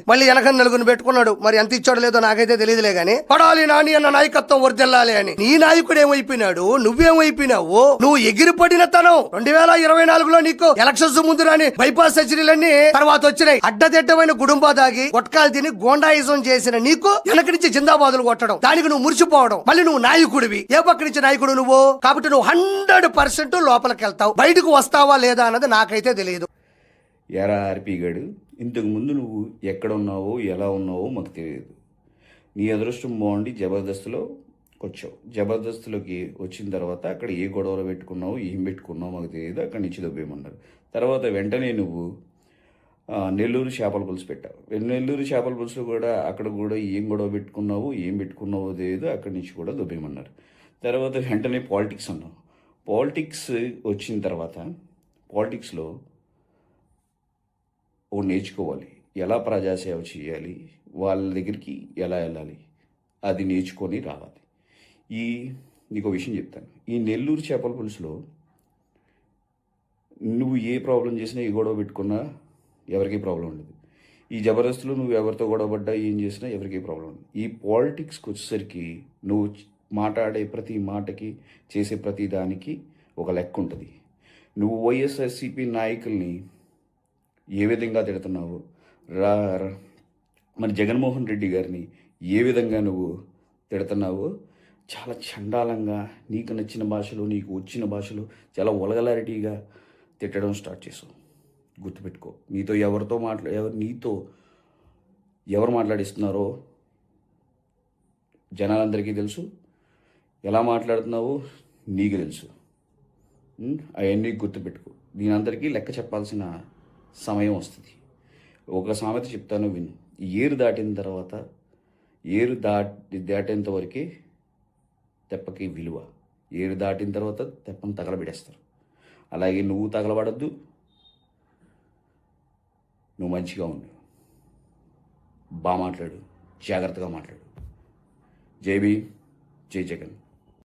మళ్ళీ వెనక నలుగురిని పెట్టుకున్నాడు. మరి ఎంత ఇచ్చాడో లేదో నాకైతే తెలియదులే గాని, పడాలి నాని అన్న నాయకత్వం వర్దిల్లాలి అని. నీ నాయకుడు ఏమైపోయినాడు, నువ్వేమైపోయినావు? నువ్వు ఎగిరిపడిన తనం 2024లో నీకు ఎలక్షన్స్ ముందు రాని బైపాస్ సర్జరీలన్నీ తర్వాత వచ్చినాయి. అడ్డదిడ్డమైన గుడుంబా దాగి కొట్కాలు తిని గోండాయిజం చేసిన నీకు వెనక నుంచి జిందాబాదులు కొట్టడం, దానికి నువ్వు మురిసిపోవడం, మళ్ళీ నువ్వు నాయకుడివి. ఏ పక్క నుంచి నాయకుడు నువ్వు? కాబట్టి నువ్వు 100% లోపలికి వెళ్తావు. బయటకు వస్తావా లేదా అన్నది నాకైతే తెలియదు. ఎరా ఆర్పీ గడు, ఇంతకుముందు నువ్వు ఎక్కడ ఉన్నావో ఎలా ఉన్నావో మాకు తెలియదు. నీ అదృష్టం బాగుండి జబర్దస్త్లో వచ్చావు. జబర్దస్త్లోకి వచ్చిన తర్వాత అక్కడ ఏ గొడవలు పెట్టుకున్నావు, ఏం పెట్టుకున్నావు మాకు తెలియదు. అక్కడి నుంచి దొబ్బేయమన్నారు. తర్వాత వెంటనే నువ్వు నెల్లూరు చేపల పులుసు పెట్టావు. నెల్లూరు చేపల పులుసు కూడా అక్కడ కూడా ఏం గొడవ పెట్టుకున్నావు, ఏం పెట్టుకున్నావో తెలియదు. అక్కడి నుంచి కూడా దొబ్బేయమన్నారు. తర్వాత వెంటనే పాలిటిక్స్ అన్నావు. పాలిటిక్స్ వచ్చిన తర్వాత పాలిటిక్స్లో నేర్చుకోవాలి, ఎలా ప్రజాసేవ చేయాలి, వాళ్ళ దగ్గరికి ఎలా వెళ్ళాలి, అది నేర్చుకొని రావాలి. నీకు విషయం చెప్తాను. ఈ నెల్లూరు చేపల పులుసులో నువ్వు ఏ ప్రాబ్లం చేసినా, ఏ గొడవ పెట్టుకున్నా ఎవరికీ ప్రాబ్లం ఉండదు. ఈ జబర్దస్త్లో నువ్వు ఎవరితో గొడవ పడ్డా, ఏం చేసినా ఎవరికీ ప్రాబ్లం ఉండదు. ఈ పాలిటిక్స్కి వచ్చేసరికి నువ్వు మాట్లాడే ప్రతి మాటకి, చేసే ప్రతి దానికి ఒక లెక్క ఉంటుంది. నువ్వు వైఎస్ఆర్సీపీ నాయకుల్ని ఏ విధంగా తిడుతున్నావు, మరి జగన్మోహన్ రెడ్డి గారిని ఏ విధంగా నువ్వు తిడుతున్నావో చాలా చండాలంగా, నీకు నచ్చిన భాషలో, నీకు వచ్చిన భాషలో చాలా వల్గలారిటీగా తిట్టడం స్టార్ట్ చేసావు. గుర్తుపెట్టుకో, నీతో నీతో ఎవరు మాట్లాడిస్తున్నారో జనాలందరికీ తెలుసు. ఎలా మాట్లాడుతున్నావో నీకు తెలుసు. అవన్నీ గుర్తుపెట్టుకో. దీనందరికీ లెక్క చెప్పాల్సిన సమయం వస్తుంది. ఒక సామెత చెప్తాను, విను. ఏరు దాటిన తర్వాత, దాటేంత వరకే తెప్పకి విలువ. ఏరు దాటిన తర్వాత తెప్పను తగలబెడేస్తారు. అలాగే నువ్వు తగలబడద్దు, నువ్వు మంచిగా ఉండు, బాగా మాట్లాడు, జాగ్రత్తగా మాట్లాడు. జై భీమ్, జై జగన్.